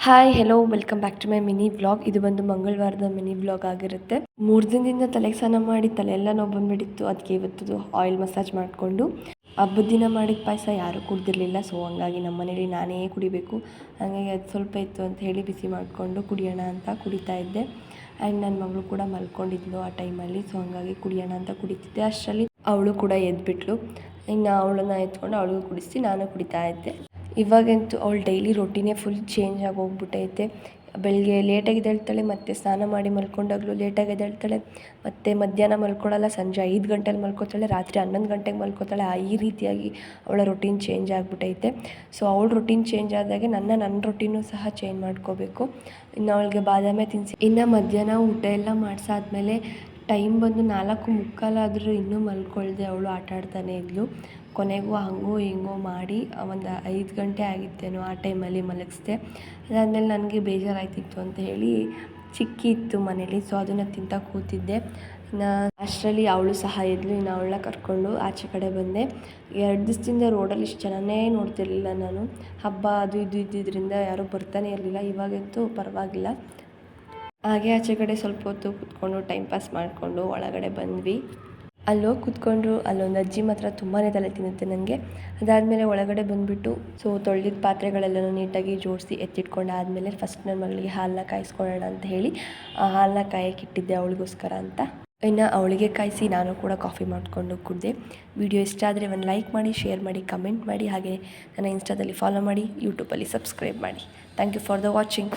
Hi hello welcome back to my mini vlog. ಇದು ಬಂದು ಮಂಗಳವಾರದ mini vlog ಆಗಿರುತ್ತೆ. 3 ದಿನದಿಂದ ತಲೆಗೆ ಸ್ನಾನ ಮಾಡಿ ತಲೆ ಎಲ್ಲ ನೋವು ಬಂದುಬಿಟ್ಟಿತ್ತು. ಅದಕ್ಕೆ ಇವತ್ತು ಆಯಿಲ್ ಮಸಾಜ್ ಮಾಡಿಕೊಂಡು ಹಬ್ಬದ ದಿನ ಮಾಡಿದ ಪಾಯಸ ಯಾರೂ ಕುಡ್ದಿರಲಿಲ್ಲ. ಸೊ ಹಂಗಾಗಿ ನಮ್ಮ ಮನೇಲಿ ನಾನೇ ಕುಡಿಬೇಕು. ಹಾಗಾಗಿ ಅದು ಸ್ವಲ್ಪ ಇತ್ತು ಅಂತ ಹೇಳಿ ಬಿಸಿ ಮಾಡಿಕೊಂಡು ಕುಡಿಯೋಣ ಅಂತ ಕುಡಿತಾ ಇದ್ದೆ. ಆ್ಯಂಡ್ ನನ್ನ ಮಗಳು ಕೂಡ ಮಲ್ಕೊಂಡಿದ್ಲು ಆ ಟೈಮಲ್ಲಿ. ಸೊ ಹಂಗಾಗಿ ಕುಡಿಯೋಣ ಅಂತ ಕುಡಿತಿದ್ದೆ. ಅಷ್ಟರಲ್ಲಿ ಅವಳು ಕೂಡ ಎದ್ಬಿಟ್ಲು. ಇನ್ನು ಅವಳನ್ನ ಎತ್ಕೊಂಡು ಅವಳಿಗೂ ಕುಡಿಸಿ ನಾನು ಕುಡಿತಾ ಇದ್ದೆ. ಇವಾಗಂತೂ ಅವಳು ಡೈಲಿ ರೊಟೀನೇ ಫುಲ್ ಚೇಂಜ್ ಆಗಿ ಹೋಗ್ಬಿಟ್ಟೈತೆ. ಬೆಳಗ್ಗೆ ಲೇಟಾಗಿ ಎದ್ದೇಳ್ತಾಳೆ, ಮತ್ತು ಸ್ನಾನ ಮಾಡಿ ಮಲ್ಕೊಂಡಾಗಲೂ ಲೇಟಾಗಿ ಎದ್ದೇಳ್ತಾಳೆ, ಮತ್ತು ಮಧ್ಯಾಹ್ನ ಮಲ್ಕೊಳ್ಳಲ್ಲ, ಸಂಜೆ 5 ಗಂಟೆಲಿ ಮಲ್ಕೋತಾಳೆ, ರಾತ್ರಿ 11 ಗಂಟೆಗೆ ಮಲ್ಕೋತಾಳೆ. ಈ ರೀತಿಯಾಗಿ ಅವಳ ರೊಟೀನ್ ಚೇಂಜ್ ಆಗಿಬಿಟ್ಟೈತೆ. ಸೊ ಅವಳ ರೊಟೀನ್ ಚೇಂಜ್ ಆದಾಗೆ ನನ್ನ ರೊಟೀನು ಸಹ ಚೇಂಜ್ ಮಾಡ್ಕೋಬೇಕು. ಇನ್ನು ಅವಳಿಗೆ ಬಾದಾಮಿ ತಿನ್ನಿಸಿ ಇನ್ನು ಮಧ್ಯಾಹ್ನ ಊಟ ಎಲ್ಲ ಮಾಡಿಸಾದ್ಮೇಲೆ ಟೈಮ್ ಬಂದು 4:45 ಆದರೂ ಇನ್ನೂ ಮಲ್ಕೊಳ್ದೆ ಅವಳು ಆಟ ಆಡ್ತಾನೆ ಇದ್ಲು. ಕೊನೆಗೂ ಹಂಗೋ ಹಿಂಗೋ ಮಾಡಿ ಒಂದು 5 ಗಂಟೆ ಆಗಿತ್ತೇನೋ ಆ ಟೈಮಲ್ಲಿ ಮಲಗಿಸ್ದೆ. ಅದಾದಮೇಲೆ ನನಗೆ ಬೇಜಾರಾಯ್ತಿತ್ತು ಅಂತ ಹೇಳಿ ಚಿಕ್ಕಿ ಇತ್ತು ಮನೇಲಿ. ಸೊ ಅದನ್ನು ತಿಂತ ಕೂತಿದ್ದೆ. ಇನ್ನು ಅಷ್ಟರಲ್ಲಿ ಅವಳು ಸಹ ಎದ್ಲು. ಇನ್ನು ಅವಳನ್ನ ಕರ್ಕೊಂಡು ಆಚೆ ಕಡೆ ಬಂದೆ. 2 ದಿವಸದಿಂದ ರೋಡಲ್ಲಿ ಇಷ್ಟು ಜನನೇ ನೋಡ್ತಿರ್ಲಿಲ್ಲ ನಾನು. ಹಬ್ಬ ಅದು ಇದು ಇದ್ದಿದ್ದರಿಂದ ಯಾರೂ ಬರ್ತಾನೆ ಇರಲಿಲ್ಲ. ಇವಾಗಂತೂ ಪರವಾಗಿಲ್ಲ. ಹಾಗೆ ಆಚೆ ಕಡೆ ಸ್ವಲ್ಪ ಹೊತ್ತು ಕೂತ್ಕೊಂಡು ಟೈಮ್ ಪಾಸ್ ಮಾಡಿಕೊಂಡು ಒಳಗಡೆ ಬಂದ್ವಿ. ಅಲ್ಲೋಗಿ ಕೂತ್ಕೊಂಡ್ರು. ಅಲ್ಲೊಂದು ಅಜ್ಜಿ ಮಾತ್ರ ತುಂಬಾ ತಲೆ ತಿನ್ನುತ್ತೆ ನನಗೆ. ಅದಾದಮೇಲೆ ಒಳಗಡೆ ಬಂದುಬಿಟ್ಟು ಸೊ ತೊಳೆದಿದ್ದ ಪಾತ್ರೆಗಳೆಲ್ಲನೂ ನೀಟಾಗಿ ಜೋಡಿಸಿ ಎತ್ತಿಟ್ಕೊಂಡಾದಮೇಲೆ ಫಸ್ಟ್ ನನ್ನ ಮಗಳಿಗೆ ಹಾಲನ್ನ ಕಾಯಿಸ್ಕೊಳ್ಳೋಣ ಅಂತ ಹೇಳಿ ಹಾಲನ್ನ ಕಾಯಕ್ಕೆ ಇಟ್ಟಿದ್ದೆ ಅವಳಿಗೋಸ್ಕರ ಅಂತ. ಇನ್ನು ಅವಳಿಗೆ ಕಾಯಿಸಿ ನಾನು ಕೂಡ ಕಾಫಿ ಮಾಡಿಕೊಂಡು ಕುಡಿದೆ. ವಿಡಿಯೋ ಇಷ್ಟ ಆದರೆ ಒಂದು ಲೈಕ್ ಮಾಡಿ, ಶೇರ್ ಮಾಡಿ, ಕಮೆಂಟ್ ಮಾಡಿ, ಹಾಗೆ ನನ್ನ ಇನ್ಸ್ಟಾದಲ್ಲಿ ಫಾಲೋ ಮಾಡಿ, ಯೂಟ್ಯೂಬಲ್ಲಿ ಸಬ್ಸ್ಕ್ರೈಬ್ ಮಾಡಿ. Thank you for the watching.